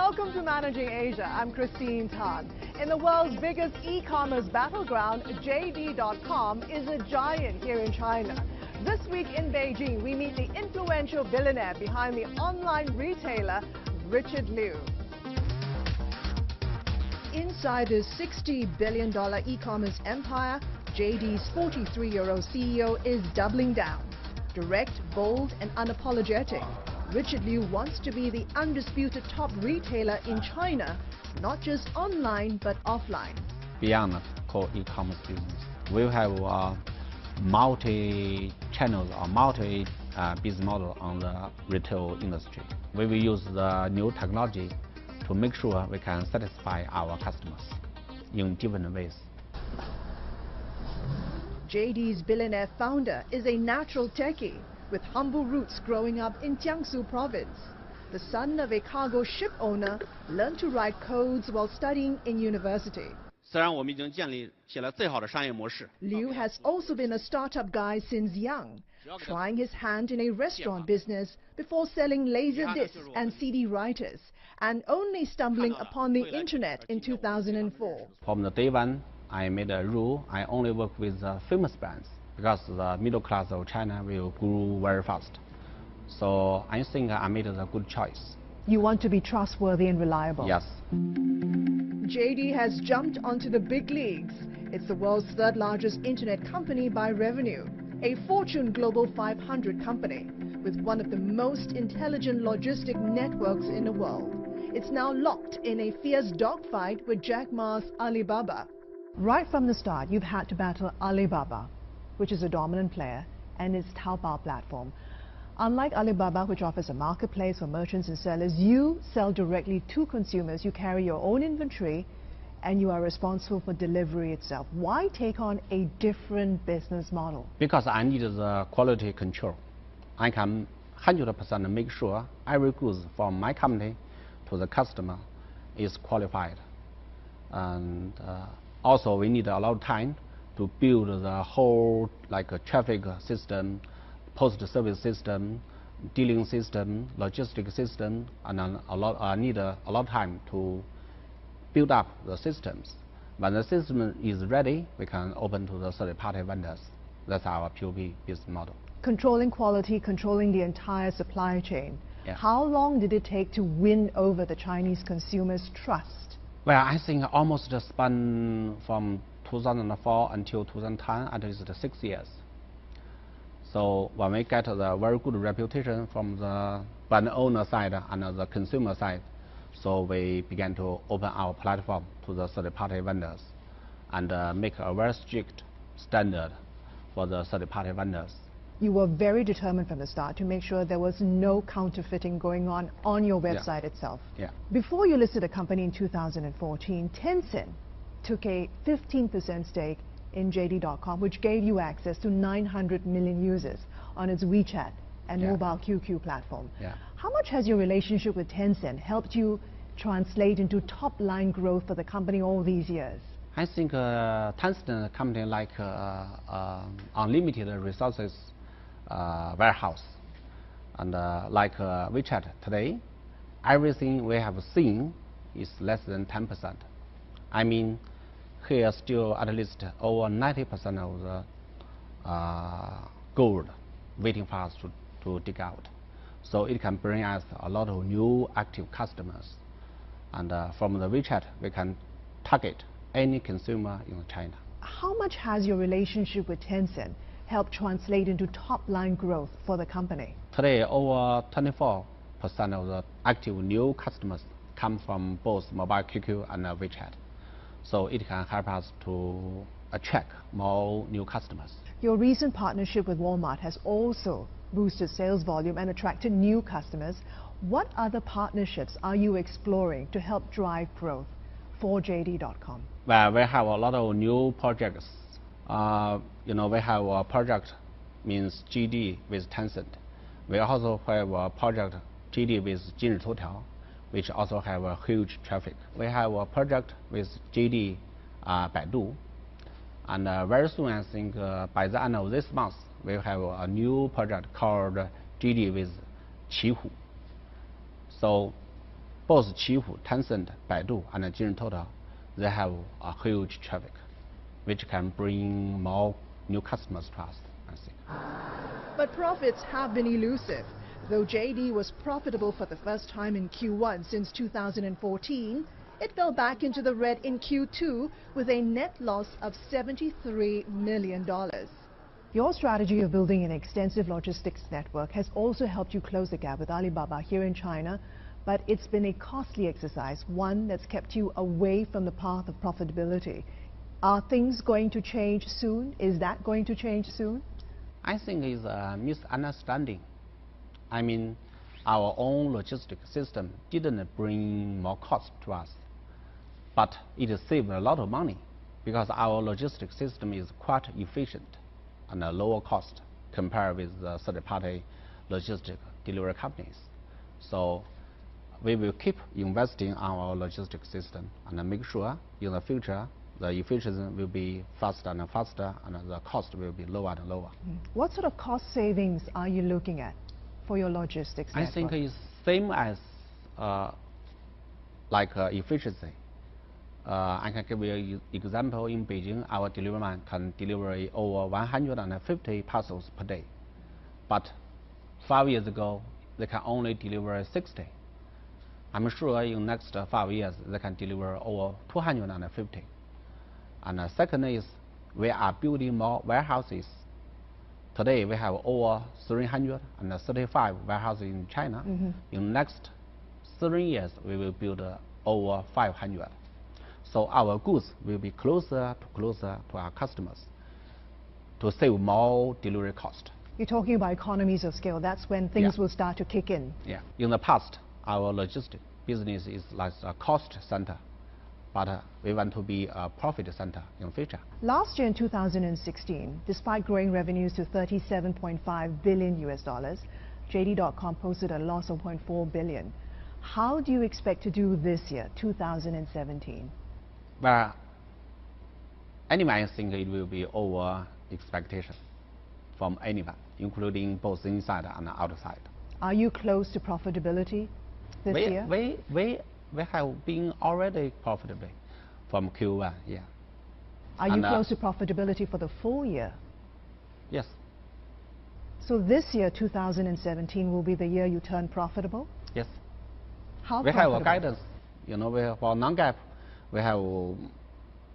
Welcome to Managing Asia. I'm Christine Tan. In the world's biggest e-commerce battleground, JD.com is a giant here in China. This week in Beijing, we meet the influential billionaire behind the online retailer, Richard Liu. Inside his $60 billion e-commerce empire, JD's 43-year-old CEO is doubling down. Direct, bold, and unapologetic, Richard Liu wants to be the undisputed top retailer in China, not just online but offline. Beyond the core e-commerce business, we have a multi-channel or multi-business model on the retail industry. We will use the new technology to make sure we can satisfy our customers in different ways. JD's billionaire founder is a natural techie with humble roots growing up in Jiangsu province. The son of a cargo ship owner, learned to write codes while studying in university. Liu has also been a startup guy since young, trying his hand in a restaurant business before selling laser discs and CD writers, and only stumbling upon the internet in 2004. From the day one, I made a rule: I only work with famous brands, because the middle class of China will grow very fast. So I think I made a good choice. You want to be trustworthy and reliable? Yes. JD has jumped onto the big leagues. It's the world's third largest internet company by revenue, a Fortune Global 500 company with one of the most intelligent logistic networks in the world. It's now locked in a fierce dogfight with Jack Ma's Alibaba. Right from the start, you've had to battle Alibaba, which is a dominant player, and its Taobao platform. Unlike Alibaba, which offers a marketplace for merchants and sellers, you sell directly to consumers. You carry your own inventory, and you are responsible for delivery itself. Why take on a different business model? Because I need the quality control. I can 100% make sure every goods from my company to the customer is qualified. And also, we need a lot of time to build the whole traffic system, post-service system, dealing system, logistic system, and I need a lot of time to build up the systems. When the system is ready, we can open to the third-party vendors. That's our POP business model. Controlling quality, controlling the entire supply chain. Yeah. How long did it take to win over the Chinese consumers' trust? Well, I think almost the span from 2004 until 2010, at least 6 years. So when we get the very good reputation from the brand owner side and the consumer side, so we began to open our platform to the third-party vendors and make a very strict standard for the third-party vendors. You were very determined from the start to make sure there was no counterfeiting going on your website itself. Yeah. Before you listed the company in 2014, Tencent took a 15% stake in JD.com, which gave you access to 900 million users on its WeChat and mobile QQ platform. Yeah. How much has your relationship with Tencent helped you translate into top-line growth for the company all these years? I think Tencent company like unlimited resources warehouse, and like WeChat today, everything we have seen is less than 10%. I mean, here still at least over 90% of the gold waiting for us to dig out. So it can bring us a lot of new active customers. And from the WeChat, we can target any consumer in China. How much has your relationship with Tencent helped translate into top-line growth for the company? Today, over 24% of the active new customers come from both mobile QQ and WeChat. So it can help us to attract more new customers. Your recent partnership with Walmart has also boosted sales volume and attracted new customers. What other partnerships are you exploring to help drive growth for JD.com? Well, we have a lot of new projects. We have a project means JD with Tencent. We also have a project JD with Jinri, which also have a huge traffic. We have a project with JD Baidu, and very soon, I think by the end of this month, we have a new project called JD with Qihu. So both Qihoo, Tencent, Baidu, and Total, they have a huge traffic, which can bring more new customers to us, I think. But profits have been elusive. Though JD was profitable for the first time in Q1 since 2014, it fell back into the red in Q2 with a net loss of $73 million. Your strategy of building an extensive logistics network has also helped you close the gap with Alibaba here in China, but it's been a costly exercise, one that's kept you away from the path of profitability. Are things going to change soon? Is that going to change soon? I think it's a misunderstanding. I mean, our own logistics system didn't bring more cost to us, but it saved a lot of money because our logistics system is quite efficient and a lower cost compared with the third-party logistic delivery companies. So we will keep investing on our logistics system and make sure in the future the efficiency will be faster and faster and the cost will be lower and lower. What sort of cost savings are you looking at for your logistics network? I think it's same as efficiency. I can give you an example. In Beijing, our delivery man can deliver over 150 parcels per day. But 5 years ago, they can only deliver 60. I'm sure in the next 5 years, they can deliver over 250. And the second is, we are building more warehouses. Today, we have over 335 warehouses in China. In the next 3 years, we will build over 500. So our goods will be closer to our customers to save more delivery cost. You're talking about economies of scale. That's when things will start to kick in. Yeah. In the past, our logistics business is like a cost center, but we want to be a profit center in the future. Last year in 2016, despite growing revenues to $37.5 billion, JD.com posted a loss of $0.4 billion. How do you expect to do this year, 2017? Well, anyway, I think it will be over expectation from anyone, including both inside and outside. Are you close to profitability this year? We have been already profitably from Q1, yeah. Are you close to profitability for the full year? Yes. So this year, 2017, will be the year you turn profitable? Yes. How we profitable? have a guidance. You know, for non-GAAP, we have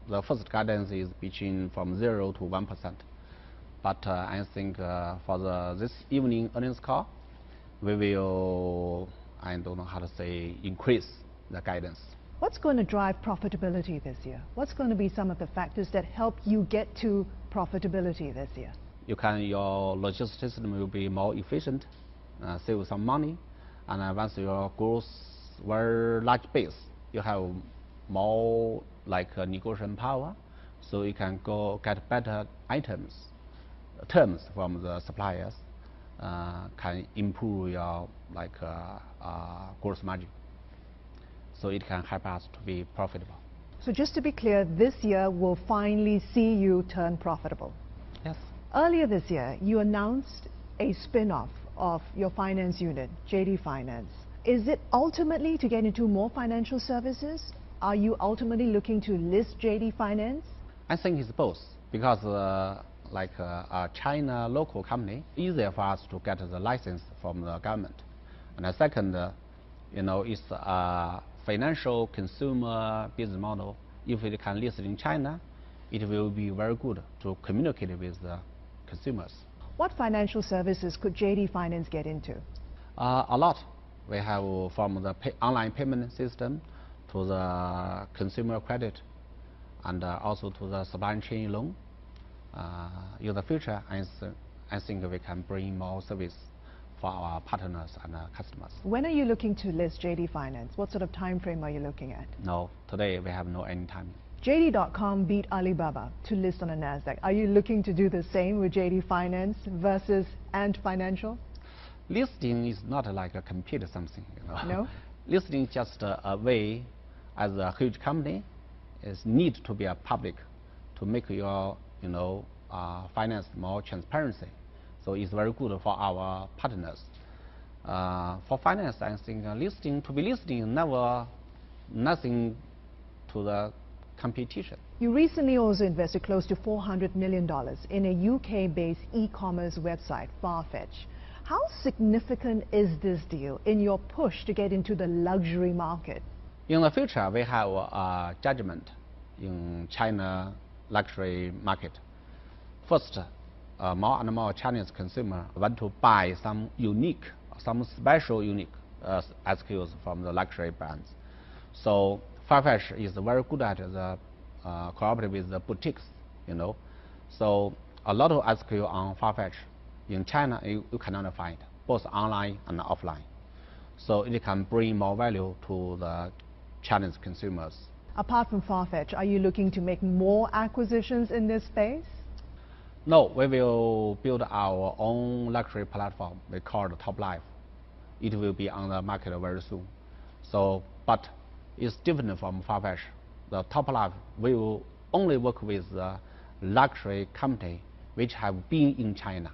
the first guidance is between from 0 to 1%. But I think for this evening earnings call, we will, I don't know how to say, increase the guidance. What's going to drive profitability this year? What's going to be some of the factors that help you get to profitability this year? Your logistics system will be more efficient, save some money, and once your growth very large base, you have more negotiation power, so you can go get better terms from the suppliers, can improve your gross margin, so it can help us to be profitable. So just to be clear, this year we'll finally see you turn profitable. Yes. Earlier this year, you announced a spin-off of your finance unit, JD Finance. Is it ultimately to get into more financial services? Are you ultimately looking to list JD Finance? I think it's both, because a China local company, easier for us to get the license from the government. And the second, it's a financial consumer business model. If it can list in China, it will be very good to communicate with the consumers. What financial services could JD Finance get into? A lot. We have from the online payment system to the consumer credit and also to the supply chain loan. In the future, I think we can bring more service for our partners and customers. When are you looking to list JD Finance? What sort of time frame are you looking at? No, today we have no any time. JD.com beat Alibaba to list on a NASDAQ. Are you looking to do the same with JD Finance versus Ant Financial? Listing is not like a compete something, No? Listing is just a way, as a huge company, is need to be a public to make your finance more transparency. So it's very good for our partners. For finance, I think listing never nothing to the competition. You recently also invested close to $400 million in a UK-based e-commerce website, Farfetch. How significant is this deal in your push to get into the luxury market? In the future, we have a judgment in China luxury market. First, more and more Chinese consumers want to buy some special unique SKUs from the luxury brands. So Farfetch is very good at the cooperative with the boutiques, So a lot of SKU on Farfetch in China you cannot find, both online and offline. So it can bring more value to the Chinese consumers. Apart from Farfetch, are you looking to make more acquisitions in this space? No, we will build our own luxury platform. We call it Top Life. It will be on the market very soon. But it's different from Farfetch. The Top Life will only work with the luxury company which have been in China.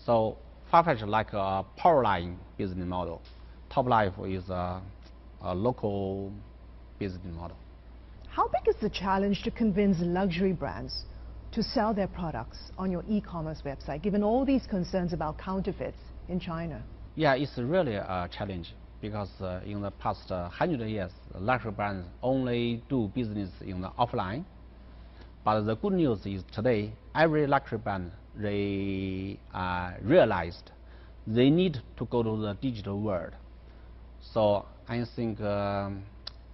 So Farfetch is like a power line business model. Top Life is a local business model. How big is the challenge to convince luxury brands to sell their products on your e-commerce website, given all these concerns about counterfeits in China? Yeah, it's really a challenge because in the past 100 years, luxury brands only do business in the offline. But the good news is today, every luxury brand realized they need to go to the digital world. So I think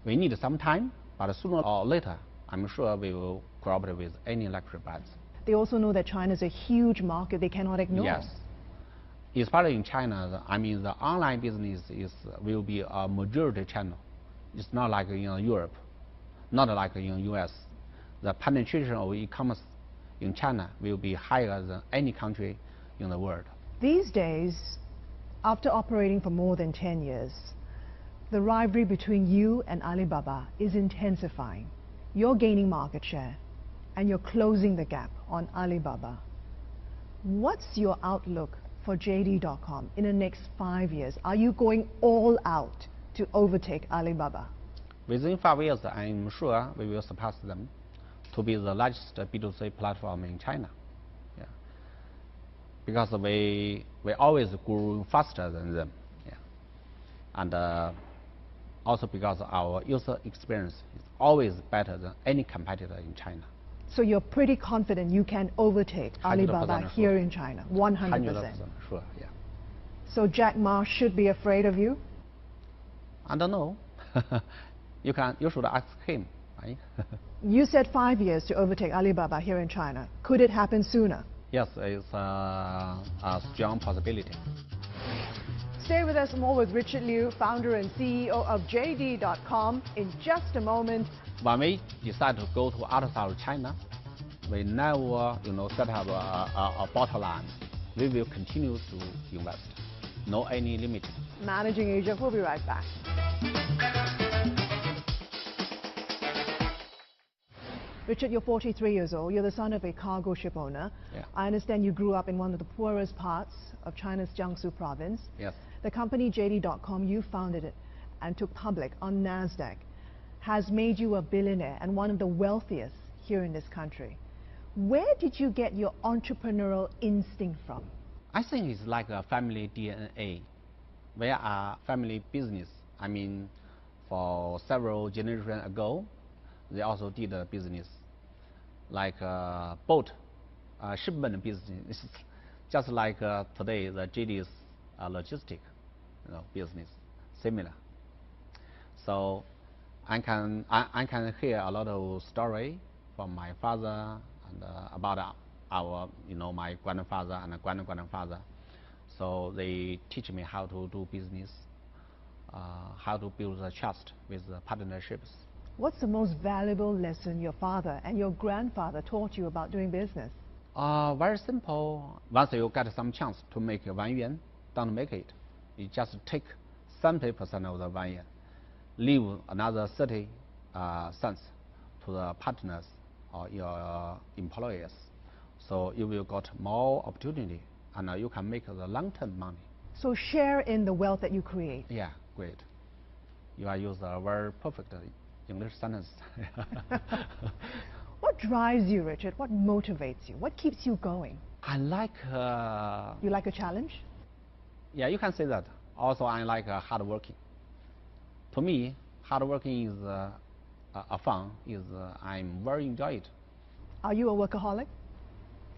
we need some time, but sooner or later, I'm sure we will cooperate with any luxury brands. They also know that China is a huge market they cannot ignore. Yes. Especially in China, the online business will be a majority channel. It's not like in Europe, not like in US. The penetration of e-commerce in China will be higher than any country in the world. These days, after operating for more than 10 years, the rivalry between you and Alibaba is intensifying. You're gaining market share and you're closing the gap on Alibaba. What's your outlook for JD.com in the next 5 years? Are you going all out to overtake Alibaba? Within 5 years, I'm sure we will surpass them to be the largest B2C platform in China. Yeah. Because we always grew faster than them. Yeah. And also because our user experience is always better than any competitor in China. So you're pretty confident you can overtake Alibaba here in China, 100%? 100% sure, yeah. So Jack Ma should be afraid of you? I don't know. You should ask him, right? You said 5 years to overtake Alibaba here in China. Could it happen sooner? Yes, it's a strong possibility. Stay with us more with Richard Liu, founder and CEO of JD.com, in just a moment. When we decide to go to outside China, we never, set up a bottom line. We will continue to invest. No any limit. Managing Asia, we'll be right back. Richard, you're 43 years old. You're the son of a cargo ship owner. Yeah. I understand you grew up in one of the poorest parts of China's Jiangsu province. Yes. The company JD.com, you founded it and took public on NASDAQ, has made you a billionaire and one of the wealthiest here in this country. Where did you get your entrepreneurial instinct from? I think it's like a family DNA. We are a family business. For several generations ago, they also did a business like a boat shipment business, just like today the JD's logistic business, similar. So I can hear a lot of story from my father and about my grandfather and grandfather. So they teach me how to do business, how to build the trust with the partnerships. What's the most valuable lesson your father and your grandfather taught you about doing business? Very simple. Once you get some chance to make 1 yuan, don't make it. You just take 70% of the 1 yuan, leave another 30 cents to the partners or your employers. So you will get more opportunity and you can make the long-term money. So share in the wealth that you create. Yeah, great. You are use a very perfect English sentence. What drives you, Richard? What motivates you? What keeps you going? I like. You like a challenge? Yeah, you can say that. Also, I like hardworking. To me, hardworking is a fun. I'm very enjoy it. Are you a workaholic?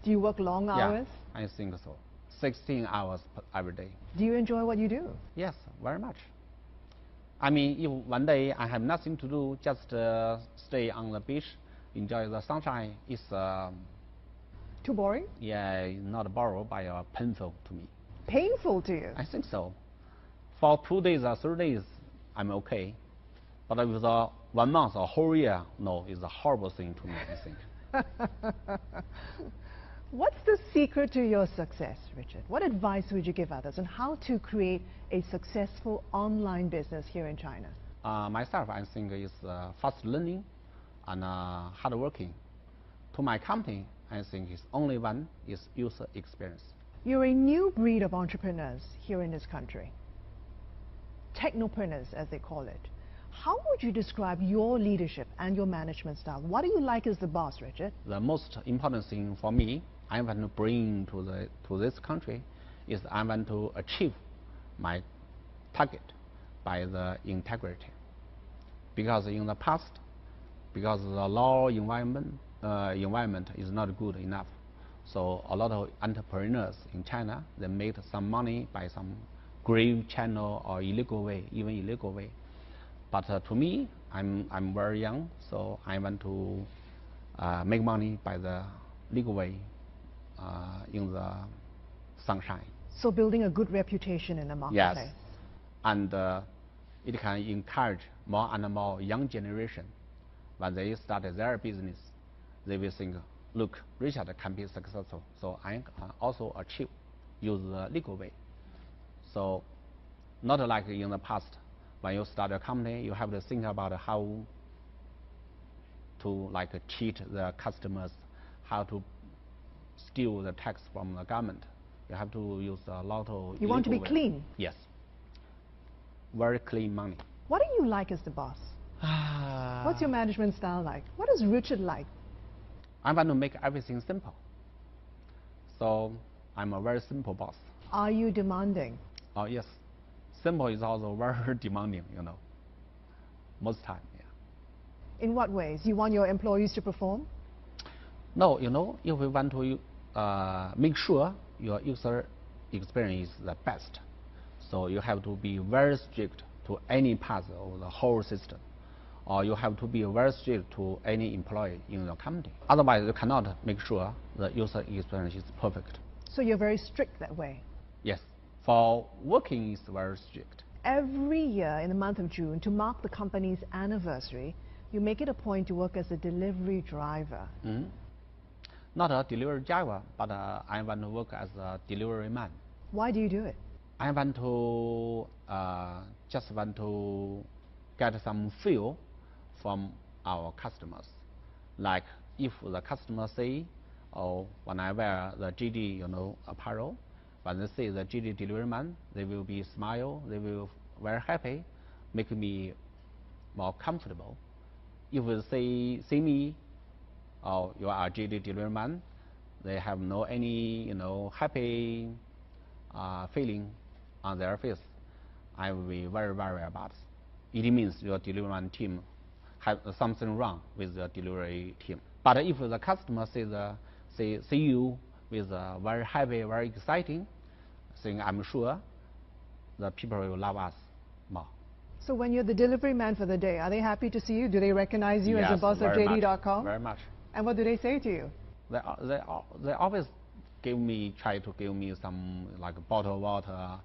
Do you work long hours? Yeah, I think so. 16 hours every day. Do you enjoy what you do? Yes, very much. I mean, if one day I have nothing to do, just stay on the beach, enjoy the sunshine, it's Too boring? yeah, not borrowed by a painful to me. Painful to you? I think so. For 2 days or 3 days, I'm okay. But with 1 month or whole year, no, it's a horrible thing to me, I think. What's the secret to your success, Richard? What advice would you give others on how to create a successful online business here in China? Myself, I think is fast learning and hardworking. To my company, I think is only one is user experience. You're a new breed of entrepreneurs here in this country. Technopreneurs, as they call it. How would you describe your leadership and your management style? What do you like as the boss, Richard? The most important thing for me, I want to bring to this country is I want to achieve my target by the integrity. Because in the past, because the law environment is not good enough, so a lot of entrepreneurs in China, they made some money by some grave channel or illegal way, even illegal way. But to me, I'm very young, so I want to make money by the legal way in the sunshine. So building a good reputation in the marketplace. Yes, and it can encourage more and more young generation. When they start their business, they will think, look, Richard can be successful, so I can also achieve, use the legal way. So not like in the past, when you start a company, you have to think about how to cheat the customers, how to steal the tax from the government. You have to use a lot of. You want to be clean? Yes. Very clean money. What do you like as the boss? What's your management style like? What does Richard like? I want to make everything simple. So I'm a very simple boss. Are you demanding? Oh yes. Simple is also very demanding, most time, yeah. In what ways? You want your employees to perform? No, if we want to make sure your user experience is the best, so you have to be very strict to any part of the whole system, or you have to be very strict to any employee in your company. Otherwise, you cannot make sure the user experience is perfect. So you're very strict that way? Yes. For working is very strict. Every year in the month of June, to mark the company's anniversary, you make it a point to work as a delivery driver. Mm-hmm. Not a delivery driver, but I want to work as a delivery man. Why do you do it? I want to just want to get some feel from our customers. Like if the customer say, oh, when I wear the GD, apparel, when they see the GD delivery man, they will be smile, they will very happy, make me more comfortable. If they see me, oh, you are a GD delivery man, they have no any happy feeling on their face, I will be very, very bad. It means your delivery man team have something wrong with the delivery team. But if the customer see you with a very happy, very exciting thing, I'm sure the people will love us more. So when you're the delivery man for the day, are they happy to see you? Do they recognize you as the boss of JD.com? Very much. And what do they say to you? They always try to give me some like bottled water,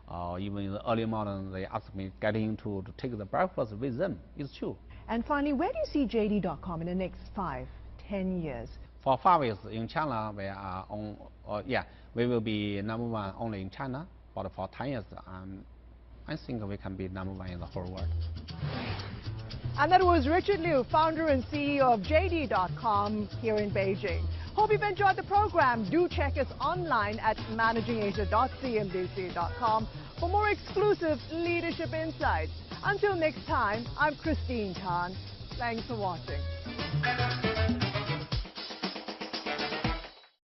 or even in the early morning they ask me getting to take the breakfast with them. It's true. And finally, where do you see JD.com in the next 5, 10 years? For 5 years in China, we are we will be #1 only in China. But for 10 years, I think we can be #1 in the whole world. And that was Richard Liu, founder and CEO of JD.com here in Beijing. Hope you've enjoyed the program. Do check us online at managingasia.cnbc.com for more exclusive leadership insights. Until next time, I'm Christine Tan. Thanks for watching.